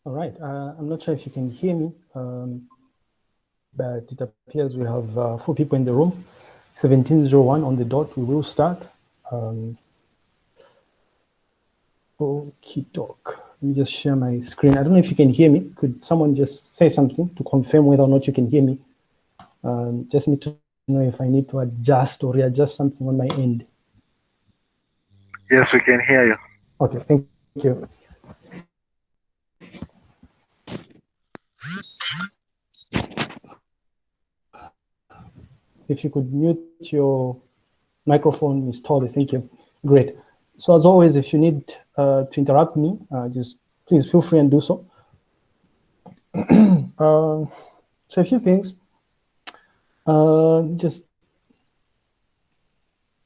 All right, I'm not sure if you can hear me, but it appears we have 4 people in the room. 17:01 on the dot, we will start. Okie doke. Let me just share my screen. I don't know if you can hear me. Could someone just say something to confirm whether or not you can hear me? Just need to know if I need to adjust or readjust something on my end. Yes, we can hear you. Okay, thank you. If you could mute your microphone, Ms. Tolle, thank you. Great. So as always, if you need to interrupt me, just please feel free and do so. So a few things. Just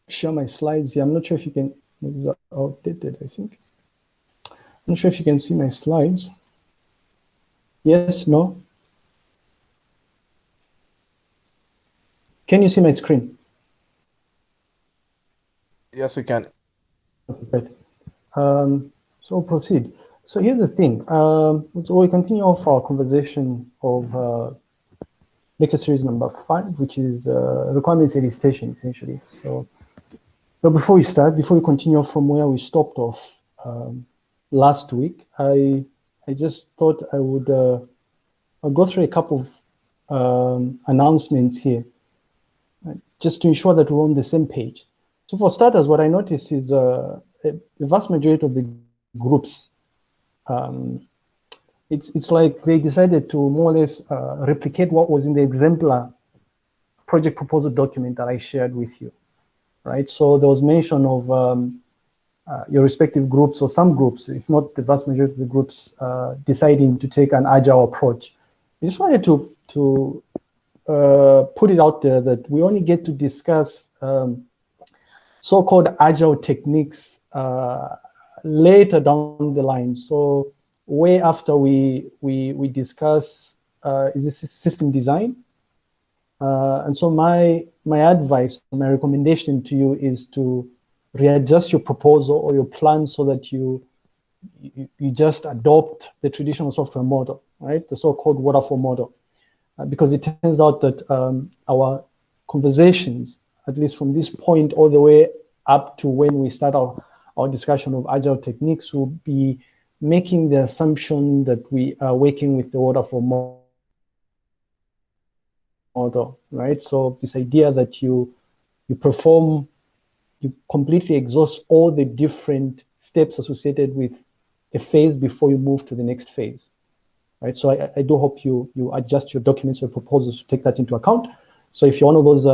share my slides here. I'm not sure if you can, these are outdated, I think. I'm not sure if you can see my slides. Yes, no? Can you see my screen? Yes, we can. Okay, great. So proceed. So here's the thing. So we continue off our conversation of lecture series number 5, which is requirements elicitation, essentially. So before we start, before we continue from where we stopped off last week, I just thought I would I'll go through a couple of announcements here, just to ensure that we're on the same page. So for starters, what I noticed is the vast majority of the groups, it's like they decided to more or less replicate what was in the exemplar project proposal document that I shared with you, right? So there was mention of your respective groups or some groups, if not the vast majority of the groups, deciding to take an agile approach. I just wanted to put it out there that we only get to discuss so-called agile techniques later down the line. So way after we discuss is this system design, and so my advice, my recommendation to you is to readjust your proposal or your plan so that you just adopt the traditional software model, right? The so-called waterfall model, because it turns out that our conversations, at least from this point all the way up to when we start our discussion of agile techniques, will be making the assumption that we are working with the waterfall model, right? So this idea that you completely exhaust all the different steps associated with a phase before you move to the next phase, right? So I do hope you adjust your documents or proposals to take that into account. So if you're one of those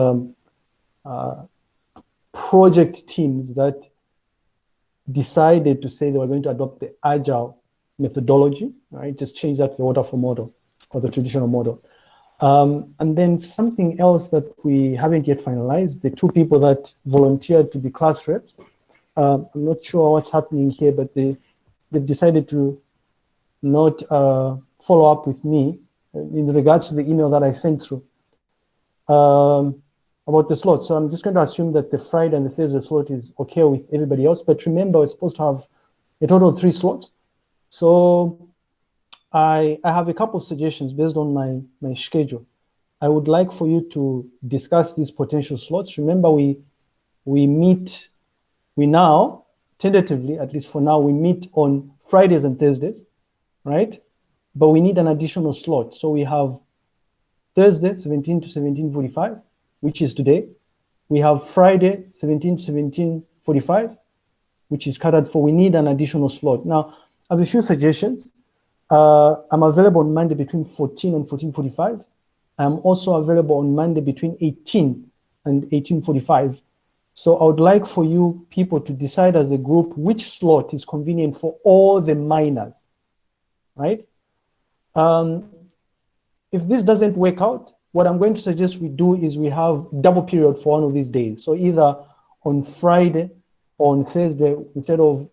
project teams that decided to say they were going to adopt the agile methodology, right, just change that to the waterfall model or the traditional model. And then something else that we haven't yet finalized, the 2 people that volunteered to be class reps, I'm not sure what's happening here, but they've decided to not follow up with me in regards to the email that I sent through about the slot. So I'm just going to assume that the Friday and the Thursday slot is okay with everybody else. But remember, we're supposed to have a total of 3 slots. So I have a couple of suggestions based on my schedule. I would like for you to discuss these potential slots. Remember, we now, tentatively, at least for now, we meet on Fridays and Thursdays, right? But we need an additional slot. So we have Thursday, 17 to 17:45, which is today. We have Friday, 17 to 17:45, which is catered for. We need an additional slot. Now, I have a few suggestions. I'm available on Monday between 14 and 14:45. I'm also available on Monday between 18 and 18:45. So I would like for you people to decide as a group which slot is convenient for all the minors, right? If this doesn't work out, what I'm going to suggest we do is we have double period for one of these days. So either on Friday or on Thursday, instead of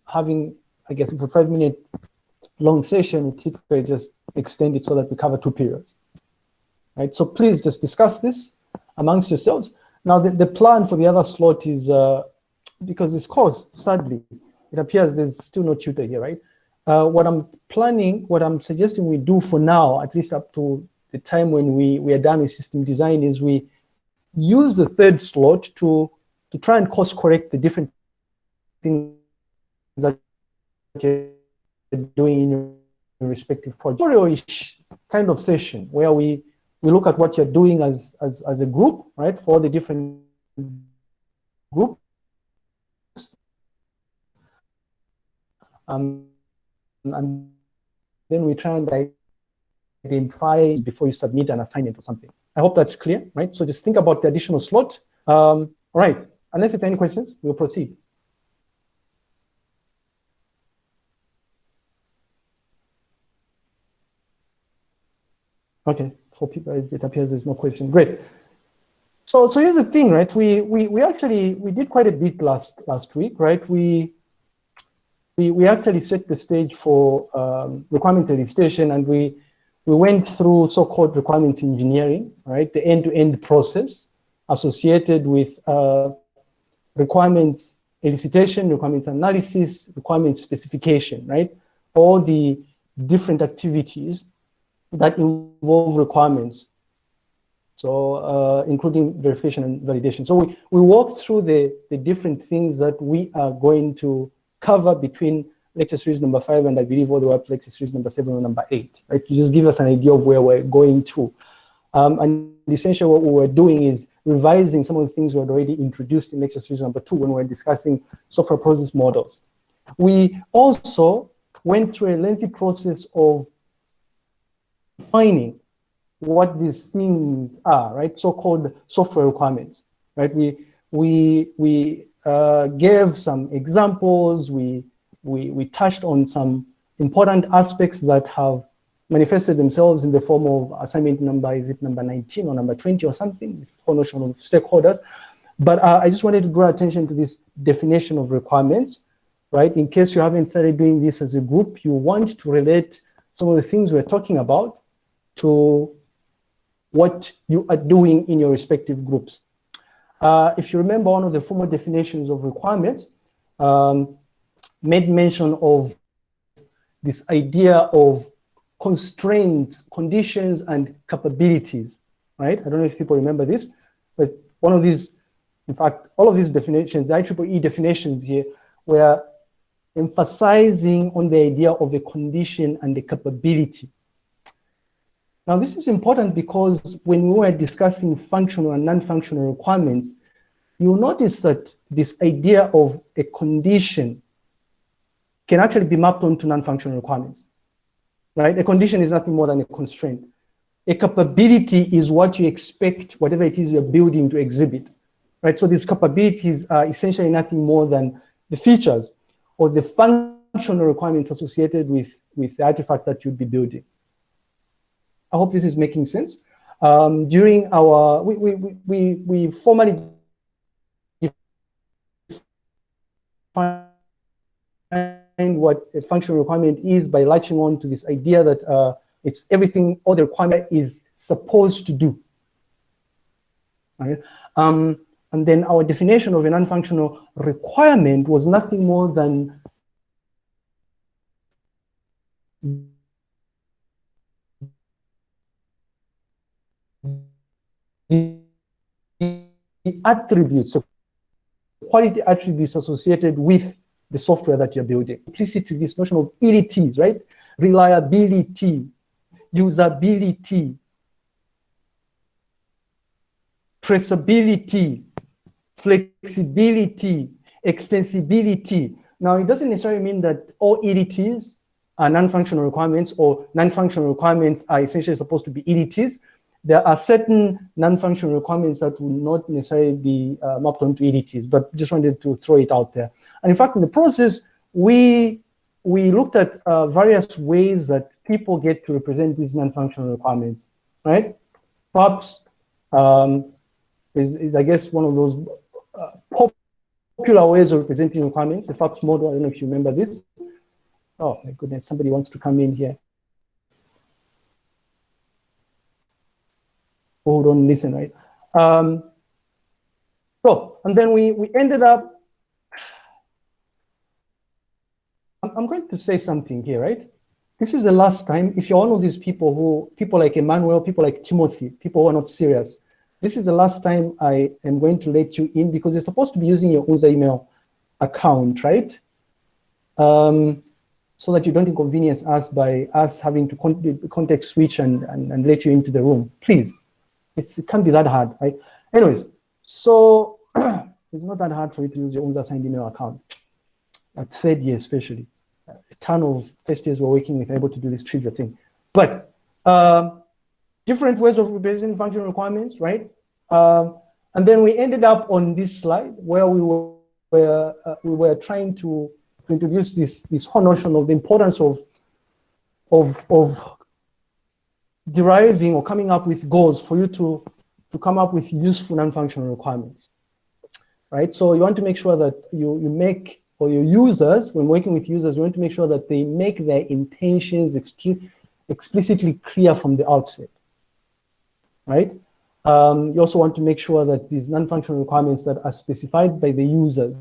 having, I guess, if a 5-minute long session, we typically just extend it so that we cover 2 periods, right? So please just discuss this amongst yourselves. Now, the plan for the other slot is, because this course, sadly, it appears there's still no tutor here, right? what I'm suggesting we do for now, at least up to the time when we are done with system design, is we use the third slot to try and course correct the different things that you're doing in your respective project. Tutorial-ish kind of session where we look at what you're doing as a group, right, for the different groups. And then we try and identify before you submit an assignment or something. I hope that's clear, right? So just think about the additional slot. All right, unless there are any questions, we'll proceed. Okay, for people, it appears there's no question. Great. So here's the thing, right? We actually did quite a bit last week, right? We actually set the stage for requirement elicitation, and we went through so-called requirements engineering, right? The end-to-end process associated with requirements elicitation, requirements analysis, requirements specification, right? All the different activities that involve requirements. So including verification and validation. So we walked through the different things that we are going to cover between lecture series number 5 and I believe all the way up to lecture series number 7 or number 8, right? To just give us an idea of where we're going to. And essentially what we were doing is revising some of the things we had already introduced in lecture series number 2 when we were discussing software process models. We also went through a lengthy process of defining what these things are, right? So-called software requirements, right? We gave some examples. We touched on some important aspects that have manifested themselves in the form of assignment number, is it number 19 or number 20 or something, this whole notion of stakeholders. But I just wanted to draw attention to this definition of requirements, right? In case you haven't started doing this as a group, you want to relate some of the things we're talking about to what you are doing in your respective groups. If you remember, one of the formal definitions of requirements made mention of this idea of constraints, conditions, and capabilities, right? I don't know if people remember this, but one of these, in fact, all of these definitions, the IEEE definitions here, were emphasizing on the idea of a condition and a capability. Now, this is important because when we were discussing functional and non-functional requirements, you'll notice that this idea of a condition can actually be mapped onto non-functional requirements, right? A condition is nothing more than a constraint. A capability is what you expect whatever it is you're building to exhibit, right? So these capabilities are essentially nothing more than the features or the functional requirements associated with the artifact that you'd be building. I hope this is making sense. During our, we formally defined what a functional requirement is by latching on to this idea that it's everything all the requirement is supposed to do. Right? And then our definition of a non-functional requirement was nothing more than the attributes, the quality attributes associated with the software that you're building. Implicit to this notion of EDTs, right? Reliability, usability, traceability, flexibility, extensibility. Now, it doesn't necessarily mean that all EDTs are non-functional requirements or non-functional requirements are essentially supposed to be EDTs. There are certain non-functional requirements that will not necessarily be mapped onto EDTs, but just wanted to throw it out there. And in fact, in the process, we looked at various ways that people get to represent these non-functional requirements, right? FAPS is I guess, one of those popular ways of representing requirements, the FAPS model. I don't know if you remember this. Oh my goodness, somebody wants to come in here. Oh, don't listen, right? So, and then we ended up, I'm I'm going to say something here, right? This is the last time, if you're one of these people like Emmanuel, people like Timothy, people who are not serious, this is the last time I am going to let you in because you're supposed to be using your Unza email account, right? So that you don't inconvenience us by us having to context switch and let you into the room. Please, it can't be that hard, right? Anyways, so it's not that hard for you to use your Unza signed email account. At third year especially, a ton of first years we're working with are able to do this trivia thing. But different ways of representing functional requirements, right? And then we ended up on this slide where we were trying to introduce this whole notion of the importance of deriving or coming up with goals for you to come up with useful non-functional requirements, right? So you want to make sure that you make, or your users, when working with users, you want to make sure that they make their intentions explicitly clear from the outset, right? You also want to make sure that these non-functional requirements that are specified by the users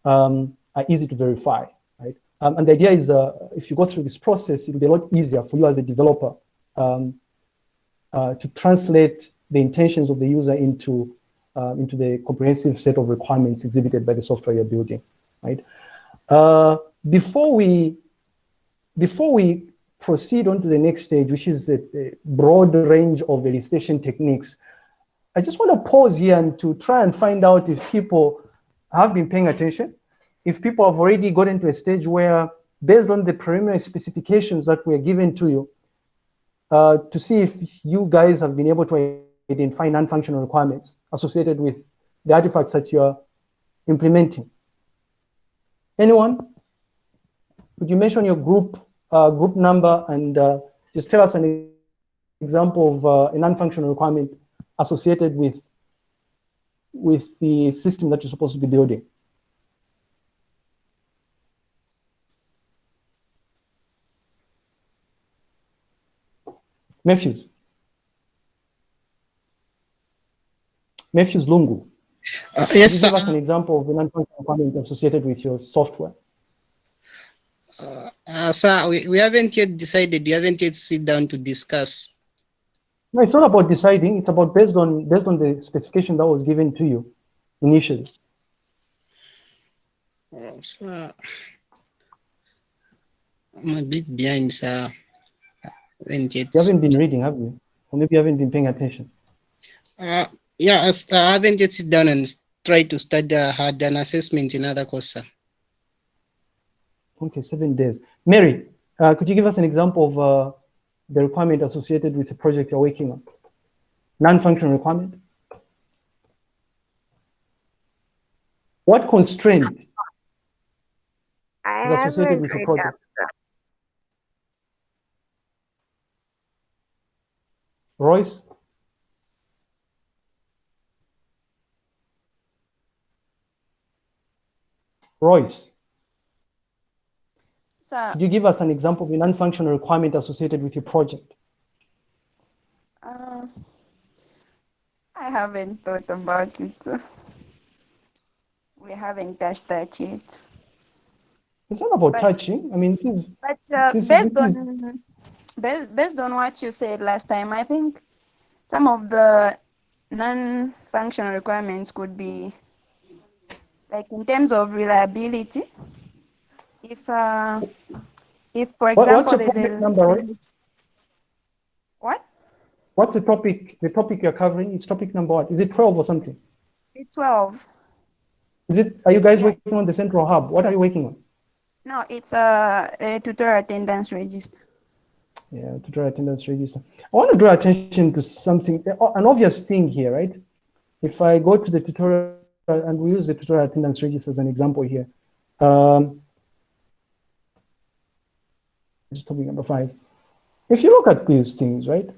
are easy to verify, right? And the idea is if you go through this process, it'll be a lot easier for you as a developer to translate the intentions of the user into the comprehensive set of requirements exhibited by the software you're building, right? Before we proceed on to the next stage, which is a broad range of elicitation techniques, I just want to pause here and to try and find out if people have been paying attention, if people have already gotten to a stage where, based on the preliminary specifications that were given to you, to see if you guys have been able to identify non-functional requirements associated with the artifacts that you're implementing. Anyone? Could you mention your group number and just tell us an example of a non-functional requirement associated with the system that you're supposed to be building? Matthews Lungu. Yes, sir. Give us an example of a non-functional requirement associated with your software. Sir, we haven't yet decided. We haven't yet sit down to discuss. No, it's not about deciding. It's about based on the specification that was given to you initially. Sir, I'm a bit behind, sir. You haven't been reading, have you? Or maybe you haven't been paying attention. Yeah, I haven't yet sit down and try to study had an assessment in other course, sir. Okay, 7 days. Mary, could you give us an example of the requirement associated with the project you're working on? Non-functional requirement? What constraint is associated with the project? Royce? Royce? Sir, could you give us an example of a non-functional requirement associated with your project? I haven't thought about it. We haven't touched that yet. It's not about touching. I mean, based on what you said last time, I think some of the non-functional requirements could be like in terms of reliability. If for example, what's your number, right? What? What's the topic you're covering? It's topic number what? Is it 12 or something? It's 12. Are you guys working on the central hub? What are you working on? No, it's a tutorial attendance register. Yeah, tutorial attendance register. I want to draw attention to something, an obvious thing here, right? If I go to the tutorial, and we use the tutorial attendance register as an example here. Just topic number 5. If you look at these things, right?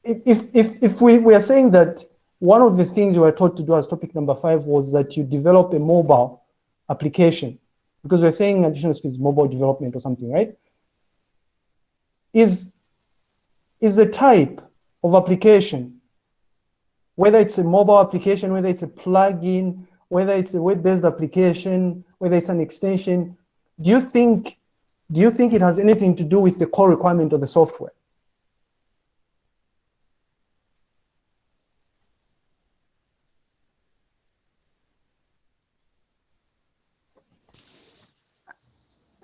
If we are saying that one of the things you were taught to do as topic number 5 was that you develop a mobile application, because we're saying additional skills, mobile development or something, right? Is the type of application, whether it's a mobile application, whether it's a plugin, whether it's a web-based application, whether it's an extension, do you think it has anything to do with the core requirement of the software?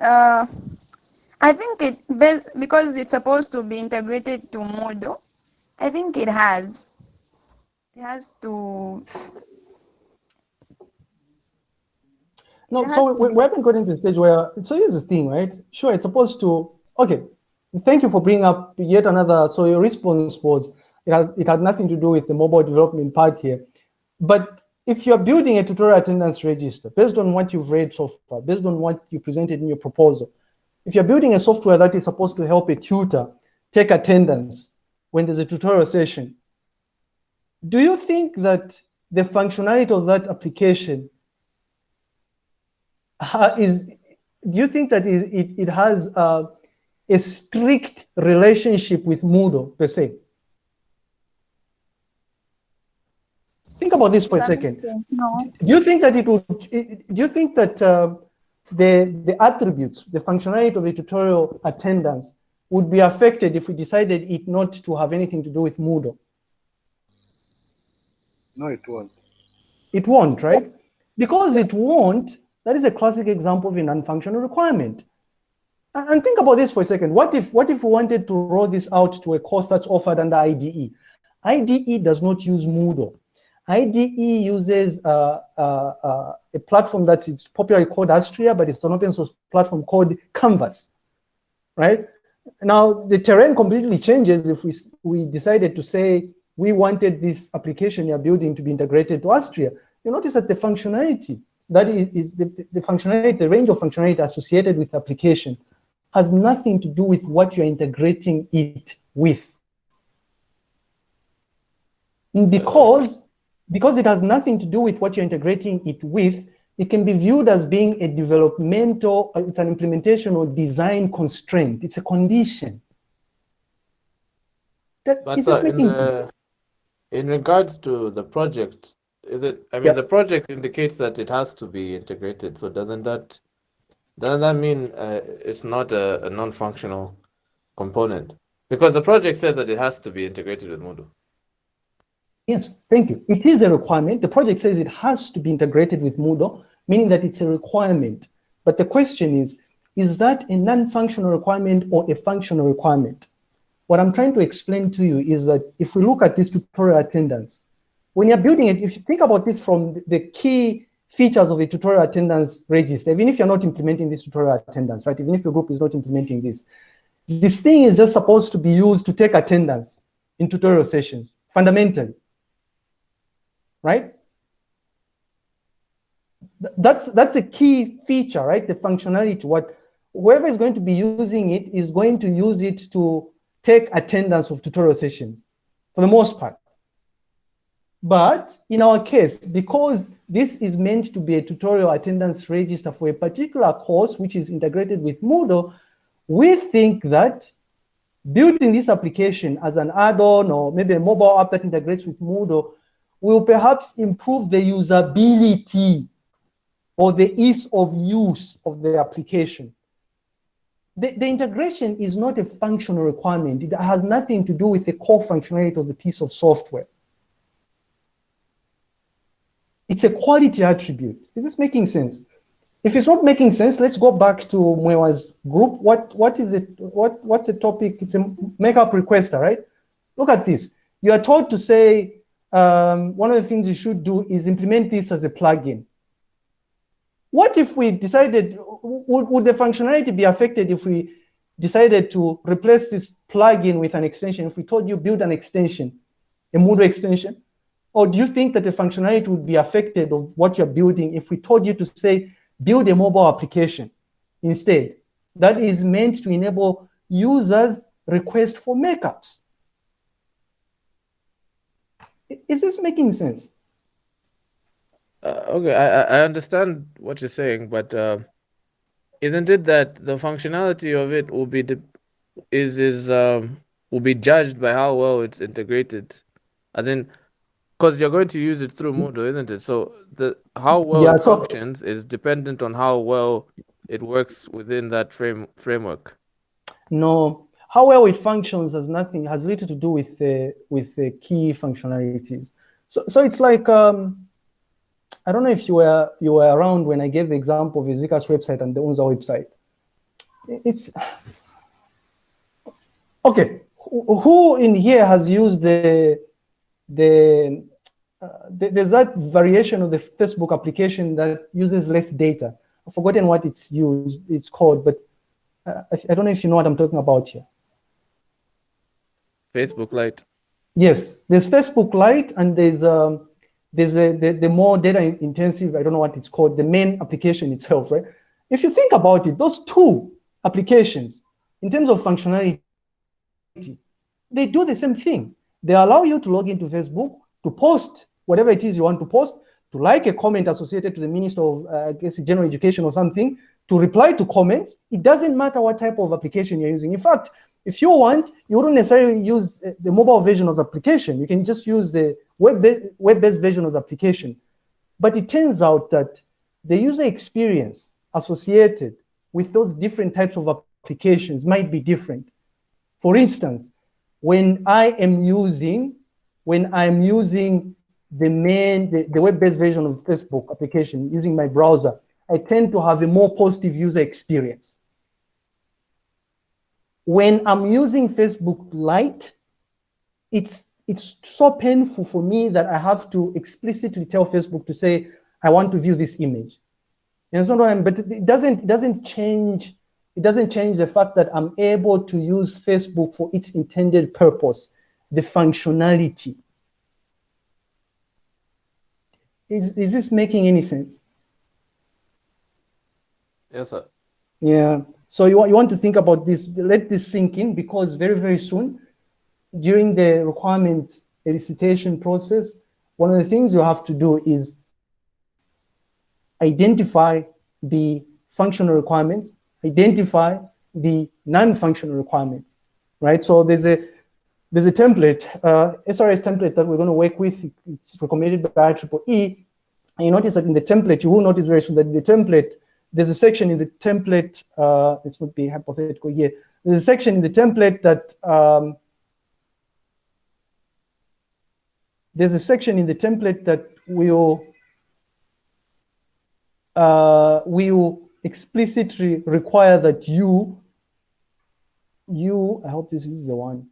I think because it's supposed to be integrated to Moodle, I think it has. It has to. No, so we haven't gotten to the stage where, so here's the thing, right? Sure, it's supposed to, okay, thank you for bringing up yet another, so your response was, it had nothing to do with the mobile development part here. But if you're building a tutorial attendance register, based on what you've read so far, based on what you presented in your proposal, if you're building a software that is supposed to help a tutor take attendance when there's a tutorial session, do you think that the functionality of that application do you think that it has a strict relationship with Moodle per se? Think about this for a second. No. Do you think that the attributes, the functionality of the tutorial attendance would be affected if we decided it not to have anything to do with Moodle? No, it won't. It won't, right? Because it won't, that is a classic example of a non-functional requirement. And think about this for a second. What if we wanted to roll this out to a course that's offered under IDE? IDE does not use Moodle. IDE uses a platform that is popularly called Astria, but it's an open source platform called Canvas, right? Now, the terrain completely changes if we decided to say we wanted this application you're building to be integrated to Astria. You notice that the functionality, that is the functionality, the range of functionality associated with the application has nothing to do with what you're integrating it with. And because it has nothing to do with what you're integrating it with, it can be viewed as being a developmental, it's an implementation or design constraint. It's a condition. In regards to the project, the project indicates that it has to be integrated. So doesn't that mean it's not a non-functional component? Because the project says that it has to be integrated with Moodle. Yes, thank you. It is a requirement. The project says it has to be integrated with Moodle, meaning that it's a requirement. But the question is that a non-functional requirement or a functional requirement? What I'm trying to explain to you is that if we look at this tutorial attendance, when you're building it, if you think about this from the key features of a tutorial attendance register, even if you're not implementing this tutorial attendance, right? Even if your group is not implementing this thing is just supposed to be used to take attendance in tutorial sessions, fundamentally, right? That's a key feature, right? The functionality, whoever is going to be using it is going to use it to take attendance of tutorial sessions for the most part. But in our case, because this is meant to be a tutorial attendance register for a particular course which is integrated with Moodle, we think that building this application as an add-on or maybe a mobile app that integrates with Moodle will perhaps improve the usability or the ease of use of the application. The integration is not a functional requirement. It has nothing to do with the core functionality of the piece of software. It's a quality attribute. Is this making sense? If it's not making sense, let's go back to Mwewa's group. What is it? What's the topic? It's a makeup requester, right? Look at this. You are told to say, one of the things you should do is implement this as a plugin. What if we decided, would the functionality be affected if we decided to replace this plugin with an extension? If we told you build an extension, a Moodle extension? Or do you think that the functionality would be affected of what you're building if we told you to say, build a mobile application instead that is meant to enable users' request for makeups? Is this making sense? Okay, I understand what you're saying, but isn't it that the functionality of it will be will be judged by how well it's integrated? I think because you're going to use it through Moodle, isn't it? So how well Yeah, it so functions is dependent on how well it works within that framework. no, how well it functions has little to do with the key functionalities. So it's like I don't know if you were around when I gave the example of Izika's website and the UNZA website. It's okay. Who in here has used there's that variation of the Facebook application that uses less data? I've forgotten what it's called, but I don't know if you know what I'm talking about here. Facebook Lite. Yes, there's Facebook Lite, and there's the more data intensive, I don't know what it's called, the main application itself, right? If you think about it, those two applications, in terms of functionality, they do the same thing. They allow you to log into Facebook, to post whatever it is you want to post, to like a comment associated to the Minister of, I guess, General Education or something, to reply to comments. It doesn't matter what type of application you're using. In fact, if you want, you wouldn't necessarily use the mobile version of the application. You can just use the web-based version of the application. But it turns out that the user experience associated with those different types of applications might be different. For instance, when I'm using the web-based version of Facebook application using my browser, I tend to have a more positive user experience. When I'm using Facebook Lite, it's so painful for me that I have to explicitly tell Facebook to say, I want to view this image. You understand what I mean? But it doesn't change the fact that I'm able to use Facebook for its intended purpose, the functionality. Is this making any sense? Yes, sir. Yeah. So you want to think about this, let this sink in, because very, very soon, during the requirements elicitation process, one of the things you have to do is identify the functional requirements, identify the non-functional requirements, right? So there's a template, SRS template that we're going to work with. It's recommended by IEEE. And you notice that in the template, you will notice very soon that in the template, there's a section in the template, this would be hypothetical here. There's a section in the template that, will explicitly require that I hope this is the one,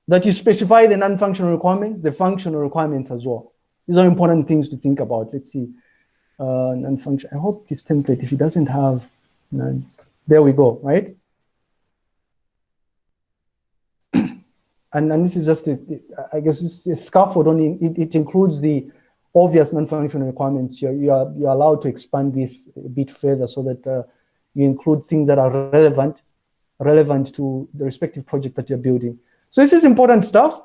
that you specify the non-functional requirements, the functional requirements as well. These are important things to think about. Let's see. Non-function. I hope this template, if it doesn't have none, there we go, right? and this is just I guess it's a scaffold. Only it includes the obvious non-functional requirements. You're allowed to expand this a bit further so that you include things that are relevant to the respective project that you're building. So this is important stuff.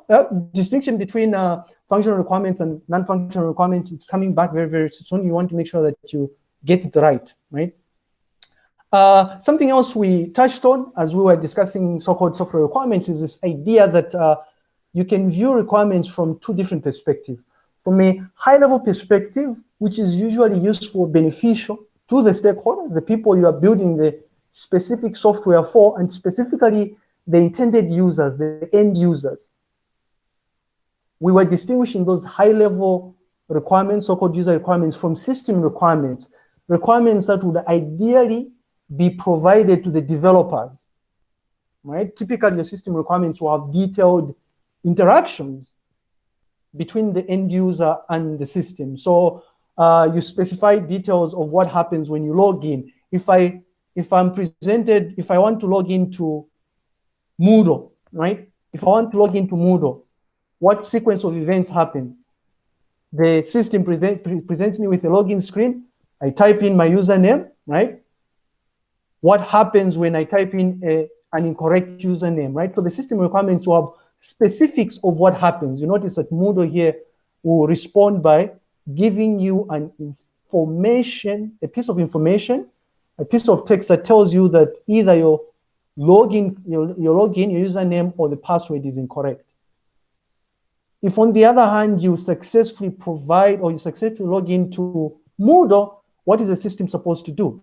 Distinction between functional requirements and non-functional requirements, it's coming back very, very soon. You want to make sure that you get it right? Something else we touched on as we were discussing so-called software requirements is this idea that you can view requirements from two different perspectives. From a high-level perspective, which is usually useful, beneficial to the stakeholders, the people you are building the specific software for, and specifically the intended users, the end users. We were distinguishing those high-level requirements, so-called user requirements, from system requirements, requirements that would ideally be provided to the developers, right? Typically, the system requirements will have detailed interactions between the end user and the system. So you specify details of what happens when you log in. If I want to log into Moodle, right? If I want to log into Moodle, what sequence of events happens? The system presents me with a login screen. I type in my username, right? What happens when I type in an incorrect username, right? So the system requirements will have specifics of what happens. You notice that Moodle here will respond by giving you an information, a piece of information, a piece of text that tells you that either your login, your username, or the password is incorrect. If on the other hand, you successfully provide or you successfully log into Moodle, what is the system supposed to do?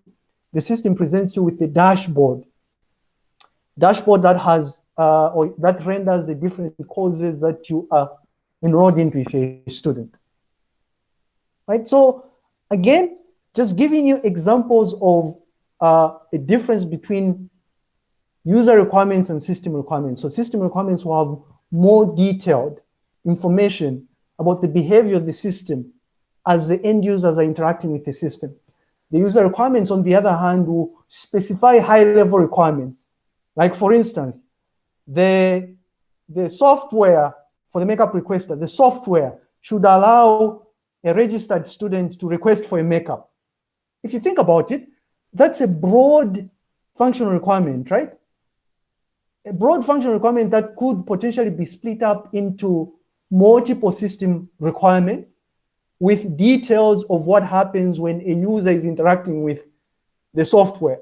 The system presents you with the dashboard that has or that renders the different courses that you are enrolled into if you're a student. Right? So again, just giving you examples of a difference between user requirements and system requirements. So system requirements will have more detailed information about the behavior of the system as the end users are interacting with the system. The user requirements, on the other hand, will specify high-level requirements. Like, for instance, the software for the makeup requester, the software should allow a registered student to request for a makeup. If you think about it, that's a broad functional requirement, right? A broad functional requirement that could potentially be split up into multiple system requirements with details of what happens when a user is interacting with the software,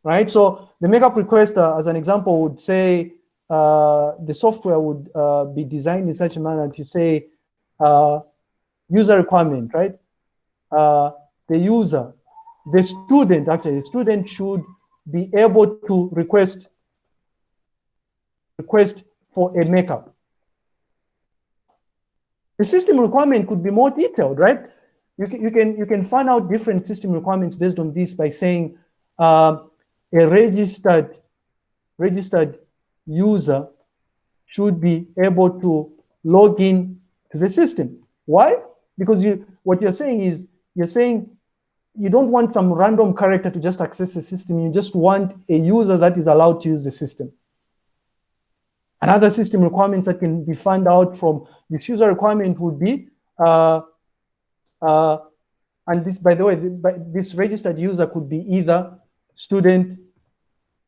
right? So the makeup requester, as an example, would say the software would be designed in such a manner to say user requirement, right? The student should be able to request for a makeup. The system requirement could be more detailed, right? You can find out different system requirements based on this by saying a registered user should be able to log in to the system. Why? Because what you're saying is you don't want some random character to just access the system. You just want a user that is allowed to use the system. Another system requirements that can be found out from this user requirement would be, and this, by the way, this registered user could be either student,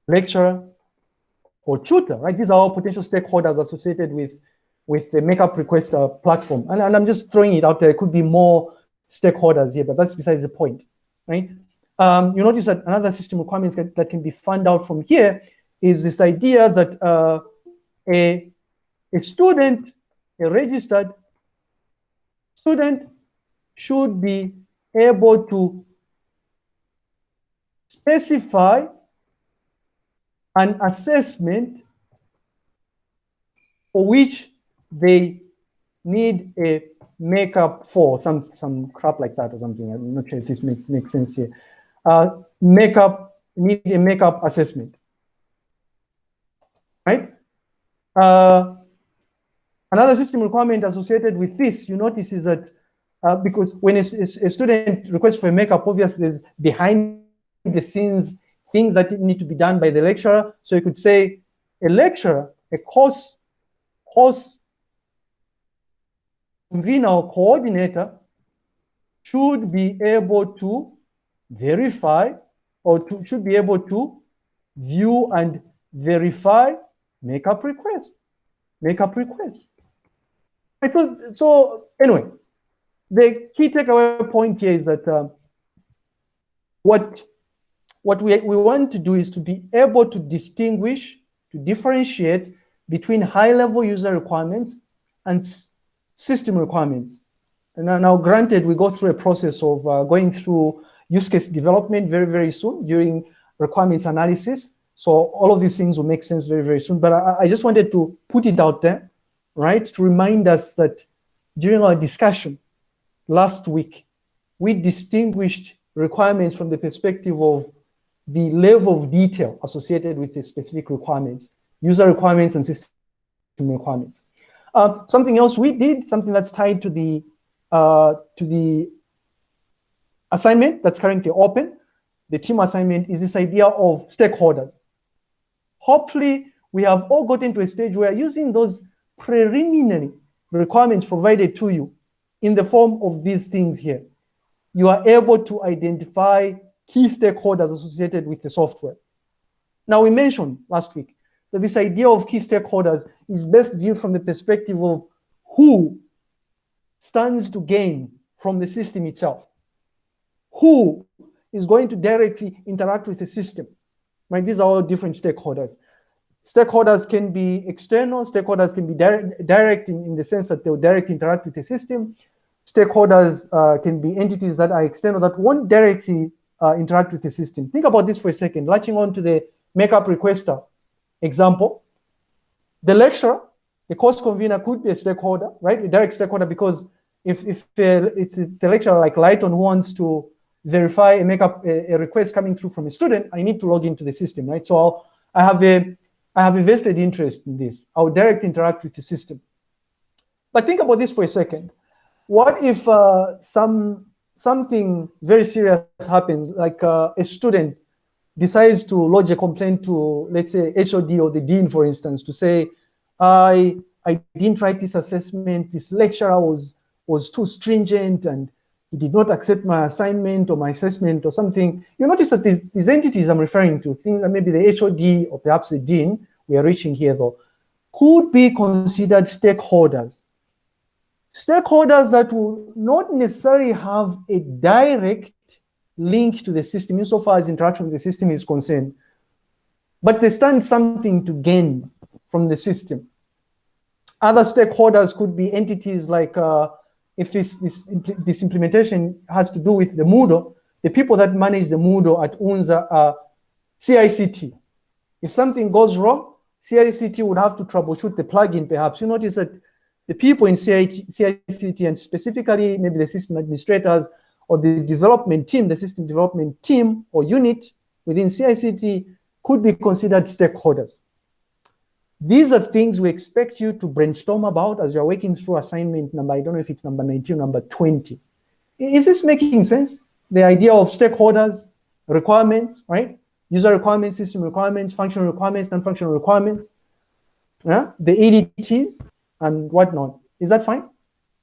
lecturer, or tutor, right? These are all potential stakeholders associated with the makeup requester platform. And I'm just throwing it out there. It could be more stakeholders here, but that's besides the point, right? You notice that another system requirements that can be found out from here is this idea that a student, a registered student, should be able to specify an assessment for which they need a makeup for, some crap like that or something. I'm not sure if this makes sense here. Need a makeup assessment, right? Another system requirement associated with this, you notice, is that because when a student requests for a makeup, obviously there's behind the scenes things that need to be done by the lecturer. So you could say a lecturer, a course convener or coordinator should be able to verify should be able to view and verify makeup requests. So anyway, the key takeaway point here is that what we want to do is to be able to distinguish, to differentiate between high-level user requirements and system requirements. And now granted, we go through a process of going through use case development very, very soon during requirements analysis. So all of these things will make sense very, very soon. But I just wanted to put it out there, right, to remind us that during our discussion last week, we distinguished requirements from the perspective of the level of detail associated with the specific requirements, user requirements and system requirements. Something else we did, something that's tied to the assignment that's currently open, the team assignment, is this idea of stakeholders. Hopefully, we have all gotten to a stage where using those preliminary requirements provided to you in the form of these things here, you are able to identify key stakeholders associated with the software. Now, we mentioned last week that this idea of key stakeholders is best viewed from the perspective of who stands to gain from the system itself, who is going to directly interact with the system, right? These are all different stakeholders. Stakeholders can be external, stakeholders can be direct in the sense that they'll directly interact with the system. Stakeholders can be entities that are external that won't directly interact with the system. Think about this for a second, latching on to the makeup requester example. The lecturer, the course convener could be a stakeholder, right? A direct stakeholder, because if it's a lecturer like Lighton who wants to verify a request coming through from a student, I need to log into the system, right? So I have a vested interest in this. I'll direct interact with the system. But think about this for a second. What if something very serious happens, like a student decides to lodge a complaint to, let's say, HOD or the dean, for instance, to say, I didn't write this assessment, this lecturer was too stringent and he did not accept my assignment or my assessment or something. You notice that these entities I'm referring to, think that maybe the HOD or perhaps the dean, we are reaching here though, could be considered stakeholders. Stakeholders that will not necessarily have a direct link to the system insofar as interaction with the system is concerned, but they stand something to gain from the system. Other stakeholders could be entities like, if this implementation has to do with the Moodle, the people that manage the Moodle at UNZA are CICT. If something goes wrong, CICT would have to troubleshoot the plugin perhaps. You notice that the people in CICT, and specifically maybe the system administrators or the development team, the system development team or unit within CICT could be considered stakeholders. These are things we expect you to brainstorm about as you're working through assignment number, I don't know if it's number 19 or number 20. Is this making sense? The idea of stakeholders, requirements, right? User requirements, system requirements, functional requirements, non-functional requirements, yeah? The EDTs and whatnot. Is that fine?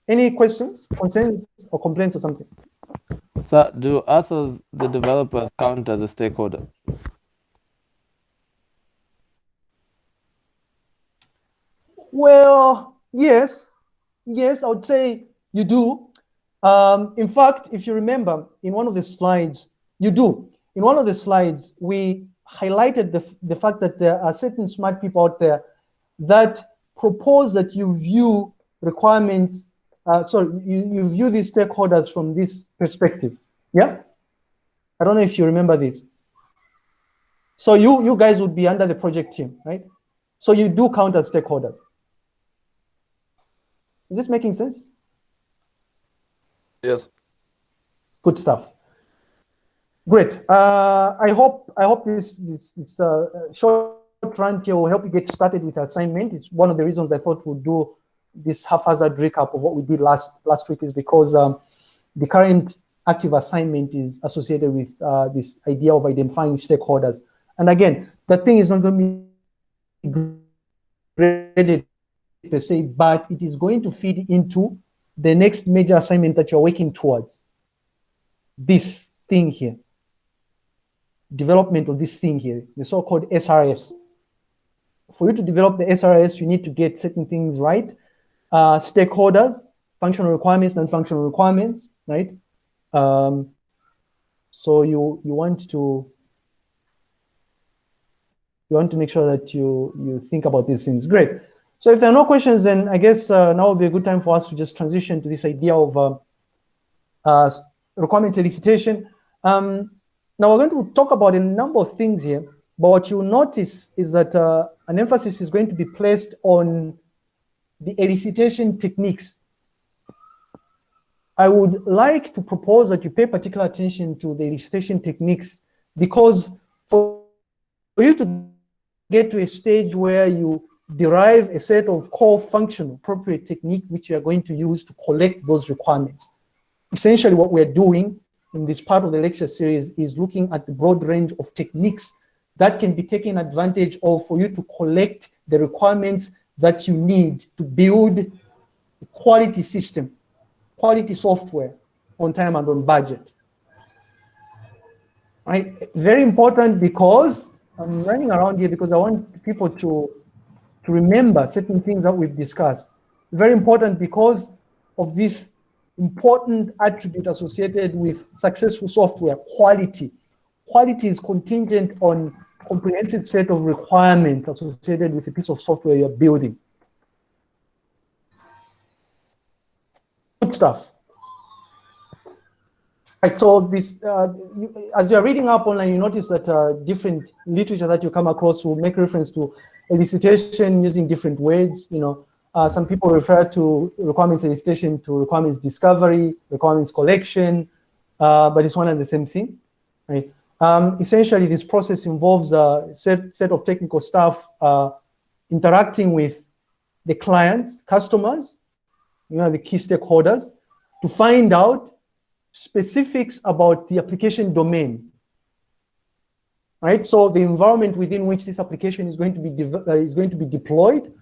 Any questions, concerns, or complaints or something? So do us as the developers count as a stakeholder? Well, yes, I would say you do. In fact, if you remember, in one of the slides, you do. In one of the slides, we highlighted the fact that there are certain smart people out there that propose that you view requirements, you view these stakeholders from this perspective. Yeah? I don't know if you remember this. So you guys would be under the project team, right? So you do count as stakeholders. Is this making sense? Yes. Good stuff. Great. I hope this short run here will help you get started with the assignment. It's one of the reasons I thought we'd do this haphazard recap of what we did last week, is because the current active assignment is associated with this idea of identifying stakeholders. And again, that thing is not going to be graded per se, but it is going to feed into the next major assignment that you're working towards. This thing here, development of this thing here, the so-called SRS. For you to develop the SRS, you need to get certain things right. Stakeholders, functional requirements, non-functional requirements, right? So you want to make sure that you think about these things. Great. So if there are no questions, then I guess now would be a good time for us to just transition to this idea of requirement elicitation. Now we're going to talk about a number of things here, but what you'll notice is that an emphasis is going to be placed on the elicitation techniques. I would like to propose that you pay particular attention to the elicitation techniques, because for you to get to a stage where you derive a set of core functional appropriate technique which you are going to use to collect those requirements. Essentially what we're doing in this part of the lecture series is looking at the broad range of techniques that can be taken advantage of for you to collect the requirements that you need to build a quality system, quality software on time and on budget. Right? Very important, because I'm running around here because I want people to remember certain things that we've discussed. Very important because of this important attribute associated with successful software, quality. Quality is contingent on comprehensive set of requirements associated with a piece of software you're building. Good stuff. Right, so this, as you're reading up online, you notice that different literature that you come across will make reference to elicitation using different words. You know, some people refer to requirements elicitation to requirements discovery, requirements collection, but it's one and the same thing, right? Essentially, this process involves a set of technical staff interacting with the clients, customers, you know, the key stakeholders, to find out specifics about the application domain, right? So the environment within which this application is going to be deployed,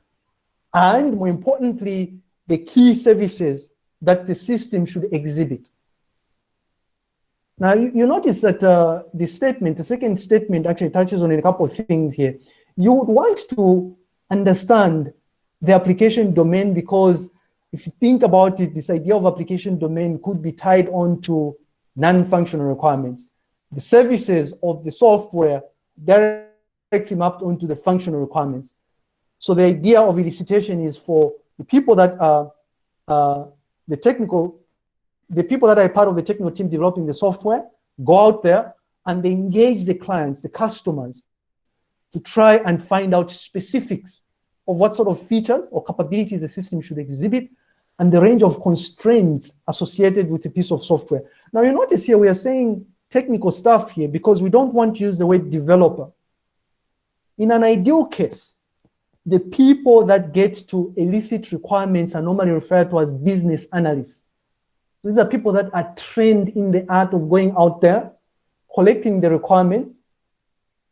and more importantly, the key services that the system should exhibit. Now, you notice that the second statement actually touches on a couple of things here. You would want to understand the application domain, because if you think about it, this idea of application domain could be tied on to non-functional requirements. The services of the software directly mapped onto the functional requirements. So the idea of elicitation is for the people that are the people that are part of the technical team developing the software, go out there and they engage the clients, the customers, to try and find out specifics of what sort of features or capabilities the system should exhibit, and the range of constraints associated with a piece of software. Now, you notice here we are saying technical stuff here because we don't want to use the word developer. In an ideal case, the people that get to elicit requirements are normally referred to as business analysts. These are people that are trained in the art of going out there, collecting the requirements,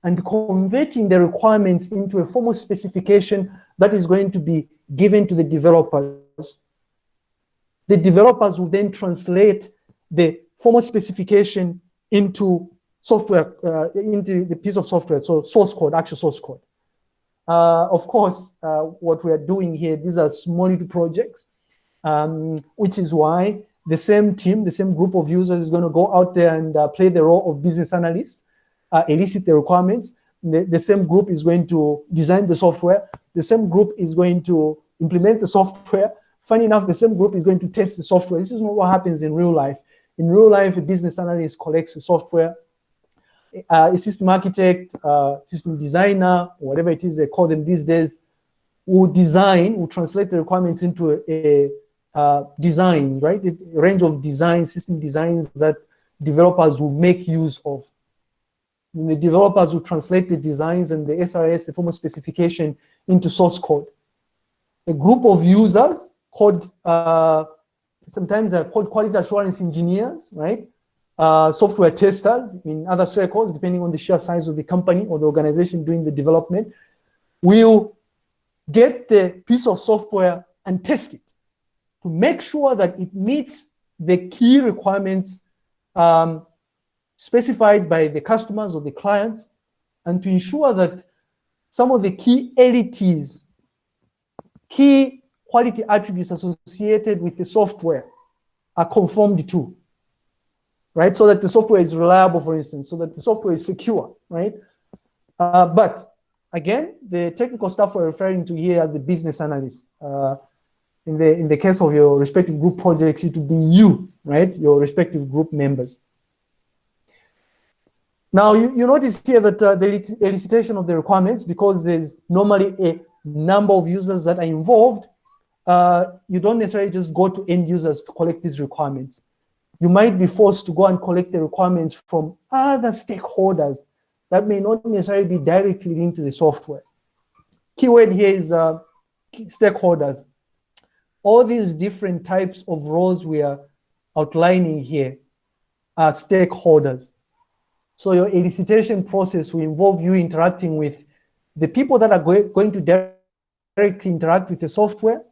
and converting the requirements into a formal specification that is going to be given to the developers. The developers will then translate the formal specification into software, into the piece of software, so source code, actual source code. Of course, what we are doing here, these are small little projects, which is why the same team, the same group of users is going to go out there and play the role of business analysts, elicit the requirements. The same group is going to design the software. The same group is going to implement the software. Funny enough, the same group is going to test the software. This is not what happens in real life. In real life, a business analyst collects the software. A system architect, system designer, whatever it is they call them these days, will translate the requirements into a design, right? A range of designs, system designs that developers will make use of. And the developers will translate the designs and the SRS, the formal specification, into source code. A group of users called, sometimes they're called quality assurance engineers, right? Software testers in other circles, depending on the sheer size of the company or the organization doing the development, will get the piece of software and test it to make sure that it meets the key requirements specified by the customers or the clients, and to ensure that some of the key LETs, key quality attributes associated with the software are conformed to, right? So that the software is reliable, for instance, so that the software is secure, right? But again, the technical stuff we're referring to here are the business analysts. In the case of your respective group projects, it would be you, right? Your respective group members. Now, you notice here that the elicitation of the requirements, because there's normally a number of users that are involved, you don't necessarily just go to end users to collect these requirements. You might be forced to go and collect the requirements from other stakeholders that may not necessarily be directly linked to the software. Keyword here is stakeholders. All these different types of roles we are outlining here are stakeholders. So your elicitation process will involve you interacting with the people that are going to directly interact with the software,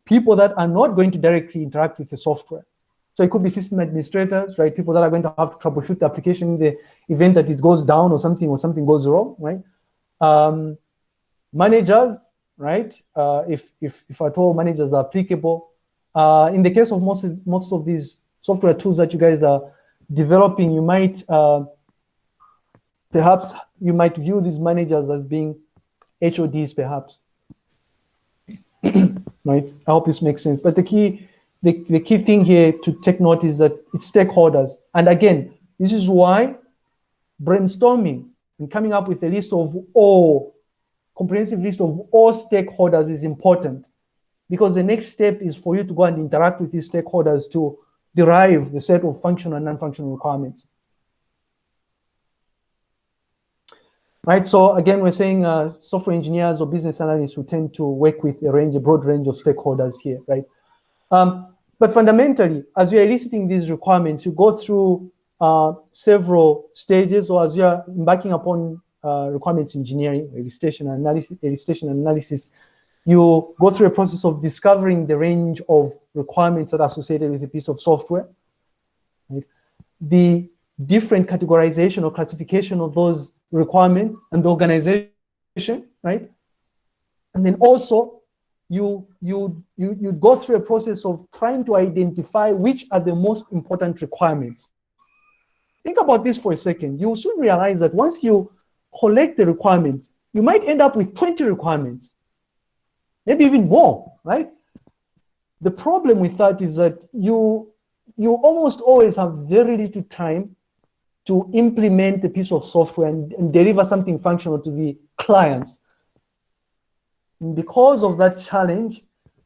people that are not going to directly interact with the software. So it could be system administrators, right? People that are going to have to troubleshoot the application in the event that it goes down or something goes wrong, right? Managers, right? If at all managers are applicable. In the case of most of these software tools that you guys are developing, you might perhaps you might view these managers as being HODs perhaps. Right? I hope this makes sense. But the key thing here to take note is that it's stakeholders. And again, this is why brainstorming and coming up with a list of all, comprehensive list of all stakeholders is important, because the next step is for you to go and interact with these stakeholders to derive the set of functional and non-functional requirements. Right, so again, we're saying software engineers or business analysts who tend to work with a broad range of stakeholders here, right? But fundamentally, as you're eliciting these requirements, you go through several stages, or as you're embarking upon requirements engineering, elicitation analysis, you go through a process of discovering the range of requirements that are associated with a piece of software, right? The different categorization or classification of those requirements and the organization, right? And then also you go through a process of trying to identify which are the most important requirements. Think about this for a second. You will soon realize that once you collect the requirements, you might end up with 20 requirements, maybe even more, right? The problem with that is that you almost always have very little time to implement a piece of software and deliver something functional to the clients. And because of that challenge,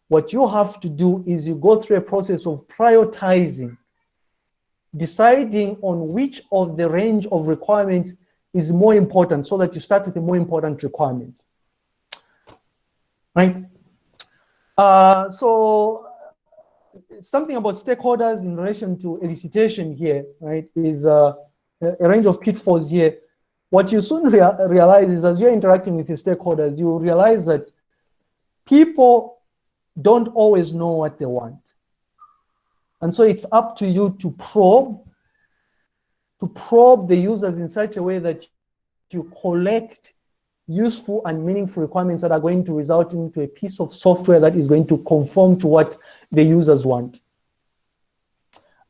what you have to do is you go through a process of prioritizing, deciding on which of the range of requirements is more important, so that you start with the more important requirements, right? So something about stakeholders in relation to elicitation here, right, is a range of pitfalls here. What you soon realize is, as you're interacting with the stakeholders, you realize that people don't always know what they want. And so it's up to you to probe the users in such a way that you collect useful and meaningful requirements that are going to result into a piece of software that is going to conform to what the users want.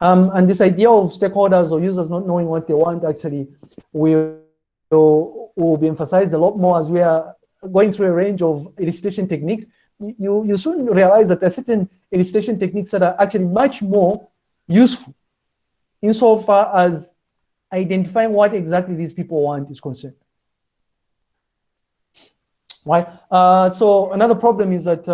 And this idea of stakeholders or users not knowing what they want actually will be emphasized a lot more as we are going through a range of elicitation techniques. You soon realize that there are certain elicitation techniques that are actually much more useful insofar as identifying what exactly these people want is concerned. Right? So another problem is that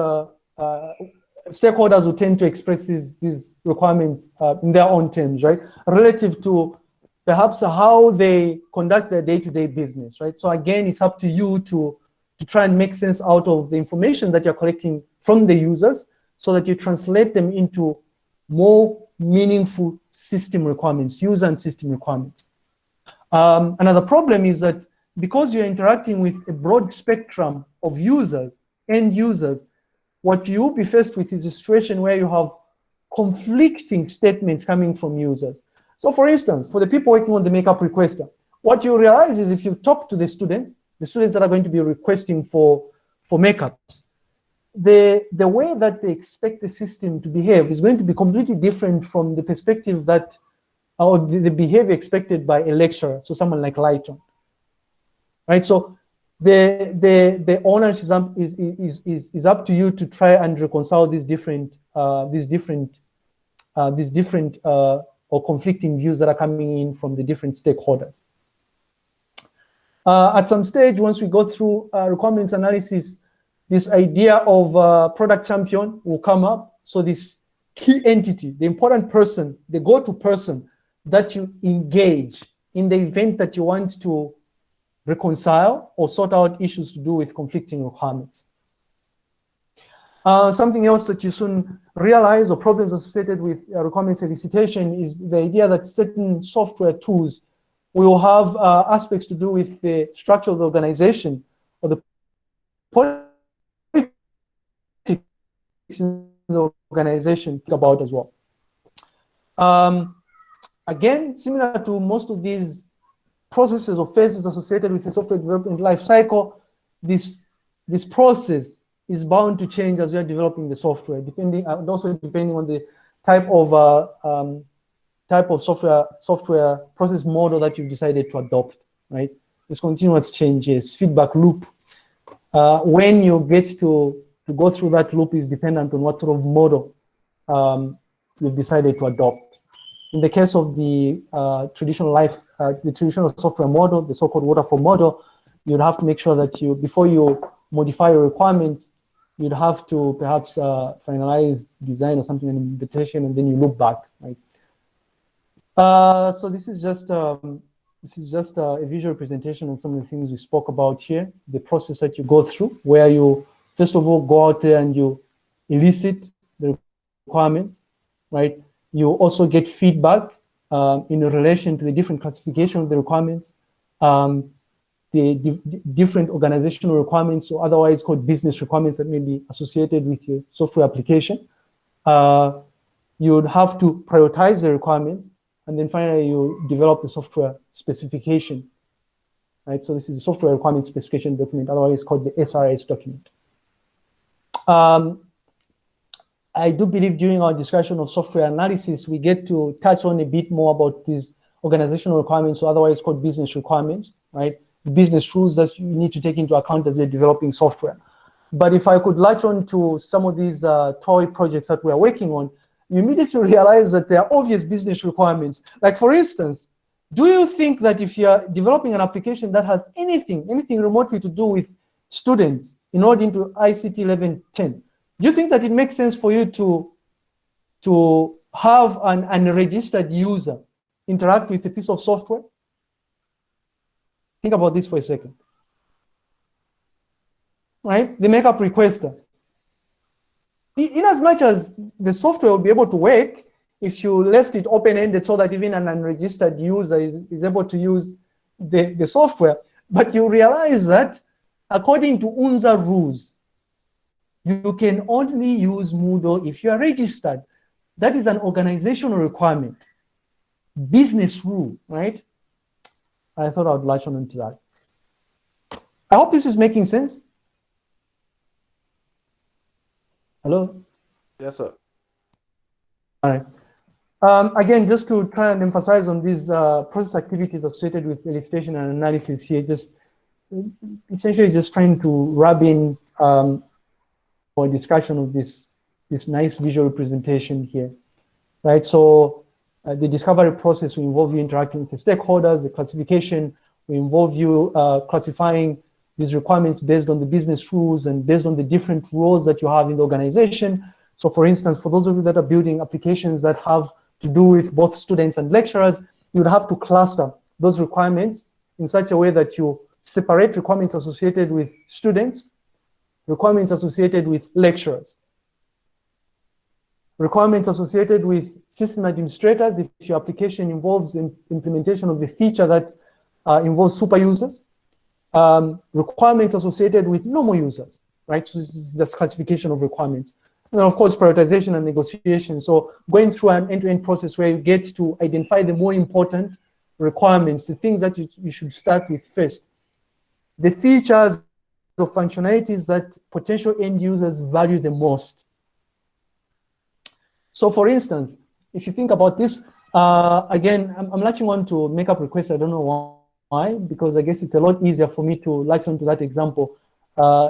stakeholders will tend to express these requirements in their own terms, right? Relative to perhaps how they conduct their day-to-day business, right? So again, it's up to you to try and make sense out of the information that you're collecting from the users, so that you translate them into more meaningful system requirements, user and system requirements. Another problem is that because you're interacting with a broad spectrum of users, end users, what you'll be faced with is a situation where you have conflicting statements coming from users. So for instance, for the people working on the makeup requester, what you realize is if you talk to the students that are going to be requesting for makeups, the way that they expect the system to behave is going to be completely different from the perspective that, or the behavior expected by a lecturer, so someone like Lighton, right? So the ownership is up to you to try and reconcile these different or conflicting views that are coming in from the different stakeholders. At some stage, once we go through requirements analysis, this idea of product champion will come up. So this key entity, the important person, the go-to person that you engage in the event that you want to reconcile or sort out issues to do with conflicting requirements. Something else that you soon realize, or problems associated with requirements elicitation, is the idea that certain software tools will have aspects to do with the structure of the organization or the politics in the organization think about as well. Again, similar to most of these processes or phases associated with the software development life cycle, this process is bound to change as you're developing the software, depending on the type of software process model that you've decided to adopt, right? There's continuous changes, feedback loop. When you get to go through that loop is dependent on what sort of model you've decided to adopt. In the case of the traditional software model, the so-called waterfall model, you'd have to make sure that before you modify your requirements, you'd have to perhaps finalize design or something, an implementation, and then you look back, right? So this is just a visual representation of some of the things we spoke about here, the process that you go through, where you, first of all, go out there and you elicit the requirements, right? You also get feedback in relation to the different classification of the requirements, the different organizational requirements, or otherwise called business requirements that may be associated with your software application. You would have to prioritize the requirements, and then finally you develop the software specification, right? So this is the software requirement specification document, otherwise called the SRS document. I do believe during our discussion of software analysis, we get to touch on a bit more about these organizational requirements, or otherwise called business requirements, right? The business rules that you need to take into account as you're developing software. But if I could latch on to some of these toy projects that we're working on, you immediately realize that there are obvious business requirements. Like, for instance, do you think that if you're developing an application that has anything remotely to do with students enrolled into ICT 1110, do you think that it makes sense for you to have an unregistered user interact with a piece of software? Think about this for a second. Right? The makeup requester. In as much as the software will be able to work if you left it open-ended so that even an unregistered user is able to use the software, but you realize that according to UNZA rules, you can only use Moodle if you are registered. That is an organizational requirement, business rule, right? I thought I would latch on to that. I hope this is making sense. Hello? Yes, sir. All right. Again, just to try and emphasize on these process activities associated with elicitation and analysis here, just essentially just trying to rub in for a discussion of this nice visual representation here, right? So the discovery process will involve you interacting with the stakeholders. The classification will involve you classifying these requirements based on the business rules and based on the different roles that you have in the organization. So for instance, for those of you that are building applications that have to do with both students and lecturers, you would have to cluster those requirements in such a way that you separate requirements associated with students, requirements associated with lecturers, requirements associated with system administrators if your application involves implementation of the feature that involves super users, requirements associated with normal users, right? So this is the classification of requirements. And then of course, prioritization and negotiation. So going through an end-to-end process where you get to identify the more important requirements, the things that you should start with first. The features of functionalities that potential end users value the most. So for instance, if you think about this, again, I'm latching on to makeup requests. I don't know why, because I guess it's a lot easier for me to latch on to that example.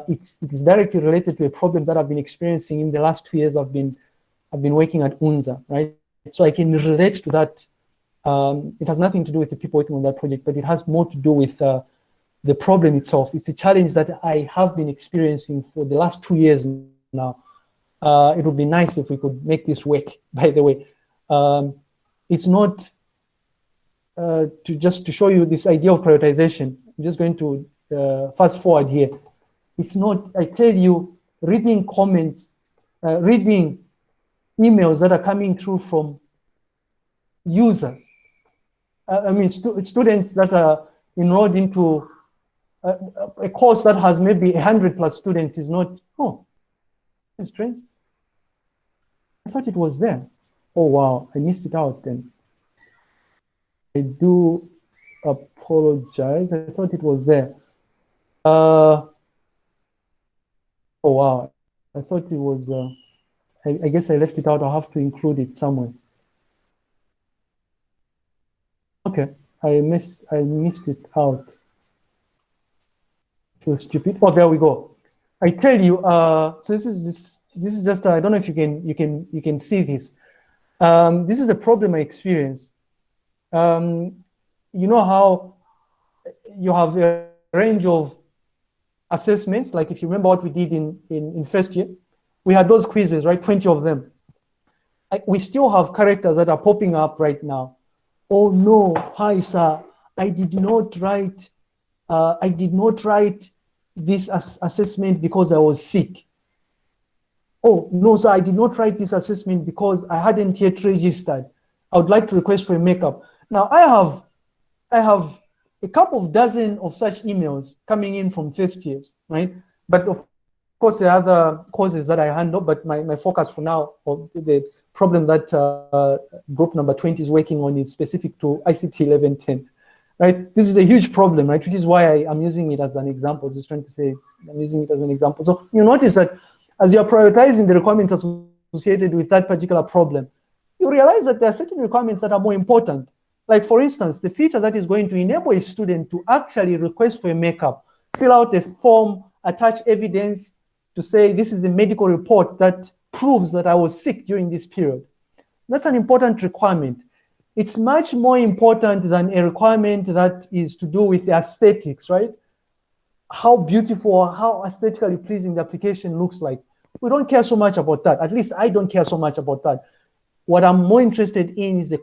It's directly related to a problem that I've been experiencing in the last 2 years. I've been working at UNZA, right? So I can relate to that. It has nothing to do with the people working on that project, but it has more to do with the problem itself. It's a challenge that I have been experiencing for the last 2 years now. It would be nice if we could make this work, by the way. It's not to show you this idea of prioritization. I'm just going to fast forward here. It's not, I tell you, reading comments, reading emails that are coming through from users. I mean, students that are enrolled into a course that has maybe 100+ students is not, oh, it's strange. I thought it was there. Oh, wow, I missed it out then. I do apologize. I thought it was there. Oh, wow. I thought it was, I guess I left it out. I'll have to include it somewhere. Okay, I missed it out. feel stupid. Oh, there we go. I tell you. So this is just. I don't know if you can see this. This is a problem I experienced. You know how you have a range of assessments. Like if you remember what we did in first year, we had those quizzes, right? 20 of them. We still have characters that are popping up right now. Oh no, hi sir, I did not write this assessment because I was sick. Oh no, sir, I did not write this assessment because I hadn't yet registered. I would like to request for a makeup. Now I have a couple of dozen of such emails coming in from first years, right? But of course, there are other courses that I handle, but my focus for now, or the problem that group number 20 is working on, is specific to ICT 1110, right? This is a huge problem, right? Which is why I'm using it as an example. Just trying to say I'm using it as an example. So you notice that as you're prioritizing the requirements associated with that particular problem, you realize that there are certain requirements that are more important. Like for instance, the feature that is going to enable a student to actually request for a makeup, fill out a form, attach evidence to say this is the medical report that proves that I was sick during this period. That's an important requirement. It's much more important than a requirement that is to do with the aesthetics, right? How beautiful, how aesthetically pleasing the application looks like. We don't care so much about that. At least I don't care so much about that. What I'm more interested in is the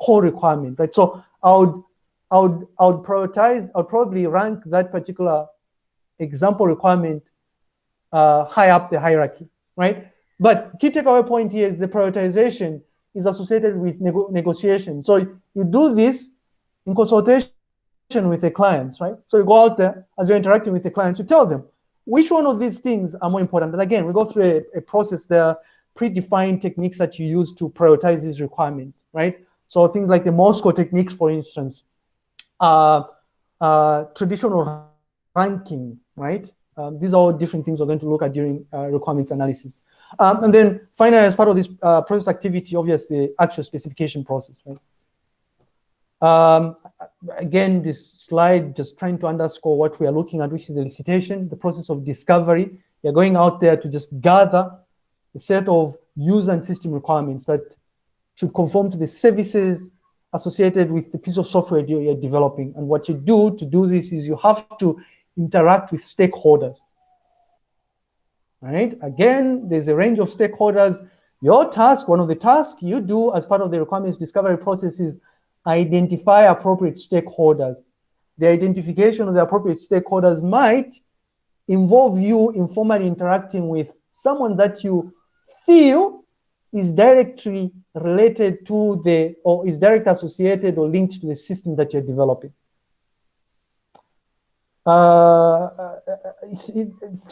core requirement, right? So I would prioritize, I would probably rank that particular example requirement high up the hierarchy, right? But key takeaway point here is the prioritization is associated with negotiation. So you do this in consultation with the clients, right? So you go out there as you're interacting with the clients, you tell them which one of these things are more important. And again, we go through a process. There are predefined techniques that you use to prioritize these requirements, right? So things like the Moscow techniques, for instance, traditional ranking, right? These are all different things we're going to look at during requirements analysis. And then finally, as part of this process activity, obviously, actual specification process, right? Again, this slide just trying to underscore what we are looking at, which is elicitation, the process of discovery. You're going out there to just gather a set of user and system requirements that should conform to the services associated with the piece of software you're developing. And what you do to do this is you have to interact with stakeholders, right? Again, there's a range of stakeholders. Your task, one of the tasks you do as part of the requirements discovery process is identify appropriate stakeholders. The identification of the appropriate stakeholders might involve you informally interacting with someone that you feel is directly related to the, or is directly associated or linked to the system that you're developing. So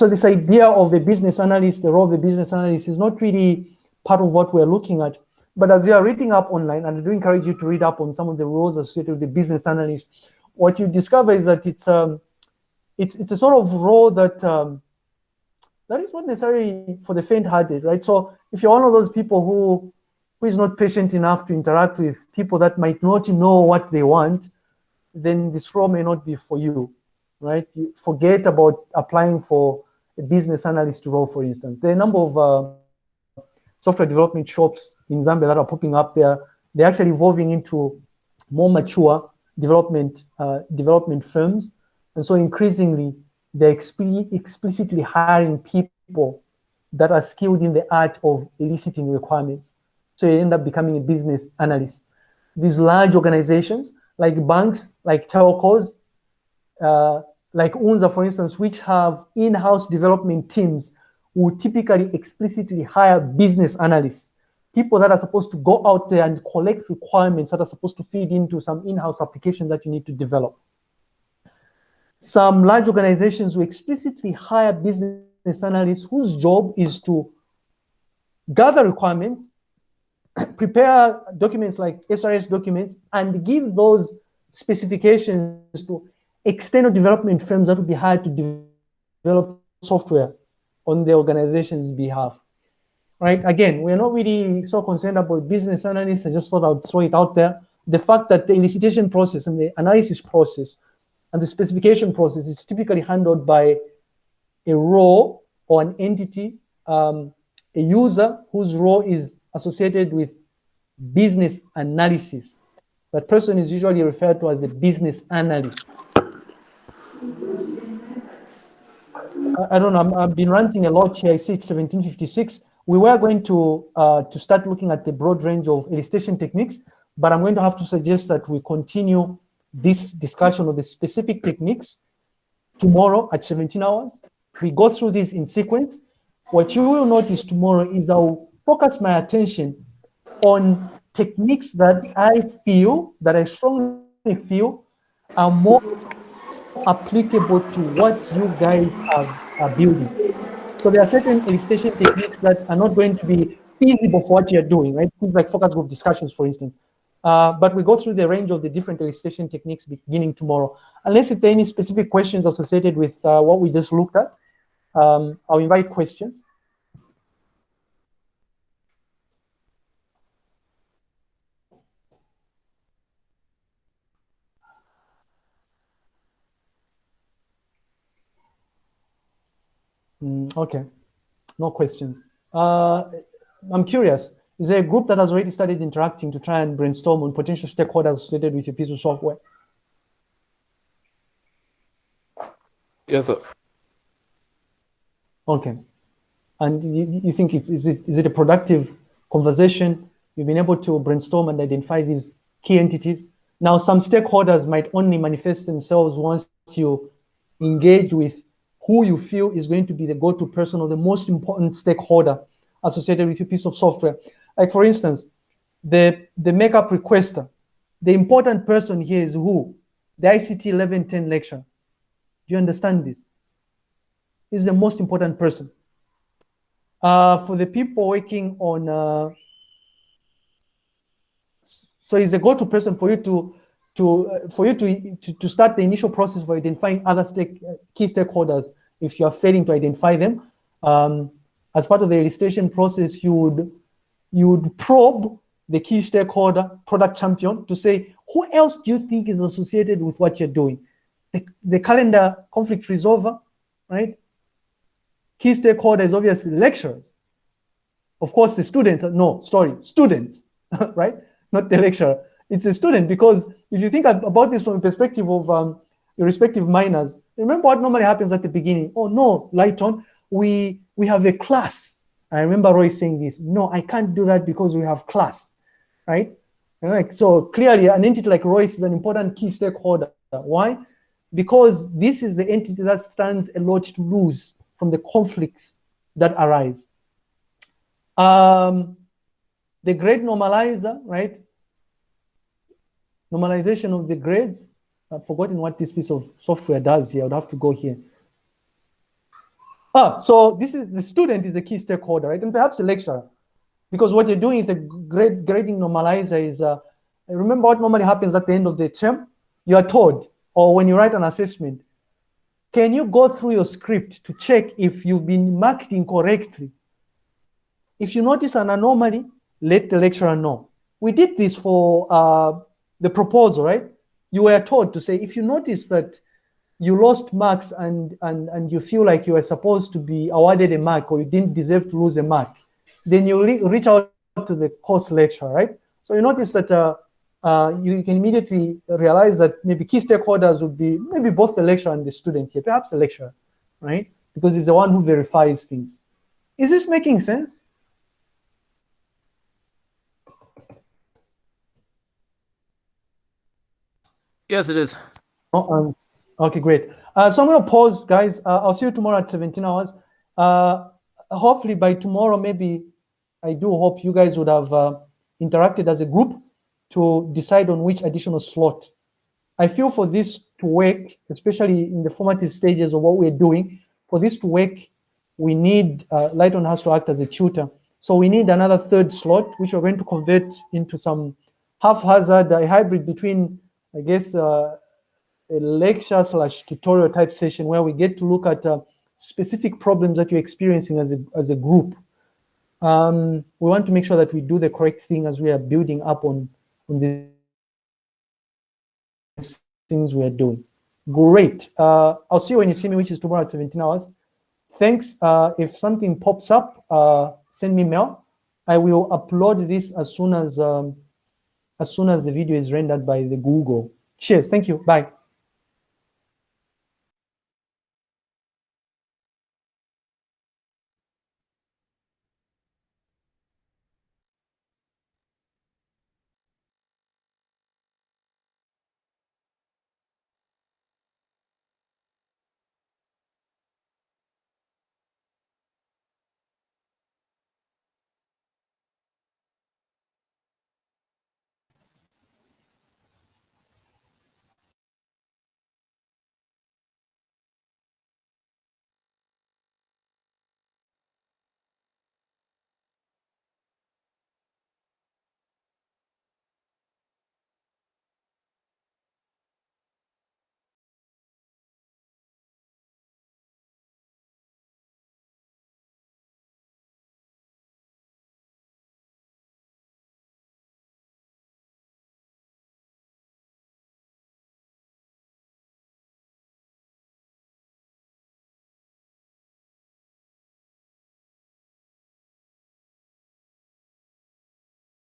this idea of the business analyst, the role of the business analyst, is not really part of what we're looking at. But as you are reading up online, and I do encourage you to read up on some of the roles associated with the business analyst, what you discover is that it's a sort of role that that is not necessarily for the faint-hearted, right? So if you're one of those people who is not patient enough to interact with people that might not know what they want, then this role may not be for you, right? You forget about applying for a business analyst role, for instance. There are a number of software development shops in Zambia that are popping up there. They're actually evolving into more mature development firms. And so increasingly, they're explicitly hiring people that are skilled in the art of eliciting requirements. So you end up becoming a business analyst. These large organizations, like banks, like telcos, like UNZA, for instance, which have in-house development teams, who typically explicitly hire business analysts, people that are supposed to go out there and collect requirements that are supposed to feed into some in-house application that you need to develop. Some large organizations will explicitly hire business analysts whose job is to gather requirements, prepare documents like SRS documents, and give those specifications to external development firms that will be hired to develop software on the organization's behalf, right? Again, we're not really so concerned about business analysts. I just thought I would throw it out there. The fact that the elicitation process and the analysis process And the specification process is typically handled by a role or an entity, a user whose role is associated with business analysis. That person is usually referred to as a business analyst. I don't know, I've been ranting a lot here. I see it's 1756. We were going to start looking at the broad range of elicitation techniques, but I'm going to have to suggest that we continue this discussion of the specific techniques tomorrow at 17 hours. We go through this in sequence. What you will notice tomorrow is I'll focus my attention on techniques that I strongly feel are more applicable to what you guys are building. So there are certain elicitation techniques that are not going to be feasible for what you're doing, right? Things like focus group discussions, for instance. But we go through the range of the different elicitation techniques beginning tomorrow. Unless if there are any specific questions associated with what we just looked at, I'll invite questions. Okay, no questions. I'm curious, is there a group that has already started interacting to try and brainstorm on potential stakeholders associated with your piece of software? Yes, sir. Okay. And you think is it a productive conversation? You've been able to brainstorm and identify these key entities. Now, some stakeholders might only manifest themselves once you engage with who you feel is going to be the go-to person or the most important stakeholder associated with your piece of software. Like, for instance, the makeup requester. The important person here is who? The ICT 1110 lecturer. Do you understand this? Is the most important person. For the people working on, so he's a go-to person for you to start the initial process for identifying other key stakeholders. If you are failing to identify them, as part of the elicitation process, you would probe the key stakeholder, product champion, to say, who else do you think is associated with what you're doing? The calendar conflict resolver, right? Key stakeholder is obviously lecturers. Of course, the students, students, right? Not the lecturer. It's a student, because if you think about this from the perspective of your respective minors, remember what normally happens at the beginning. Oh no, Lighton, we have a class. I remember Roy saying this. No, I can't do that because we have class, right? And so clearly an entity like Royce is an important key stakeholder. Why? Because this is the entity that stands a lot to lose from the conflicts that arise. The grade normalizer, right? Normalization of the grades. I've forgotten what this piece of software does here. I would have to go here. So this is the student is a key stakeholder, right? And perhaps a lecturer, because what you're doing is the grading normalizer is, remember what normally happens at the end of the term? You are told, or when you write an assessment, can you go through your script to check if you've been marked incorrectly? If you notice an anomaly, let the lecturer know. We did this for the proposal, right? You were told to say, if you notice that you lost marks and you feel like you were supposed to be awarded a mark or you didn't deserve to lose a mark, then you reach out to the course lecturer, right? So you notice that you can immediately realize that maybe key stakeholders would be maybe both the lecturer and the student here, perhaps the lecturer, right? Because he's the one who verifies things. Is this making sense? Yes, it is. Oh, okay, great. So I'm going to pause, guys. I'll see you tomorrow at 17 hours. Hopefully by tomorrow, maybe I do hope you guys would have interacted as a group to decide on which additional slot. I feel for this to work, especially in the formative stages of what we're doing, for this to work, we need, Lighton has to act as a tutor. So we need another third slot, which we're going to convert into some haphazard, a hybrid between, I guess, a lecture / tutorial type session where we get to look at specific problems that you're experiencing as a group. We want to make sure that we do the correct thing as we are building up on the things we are doing. Great. I'll see you when you see me, which is tomorrow at 17 hours. Thanks. If something pops up, send me mail. I will upload this as soon as the video is rendered by the Google. Cheers. Thank you. Bye.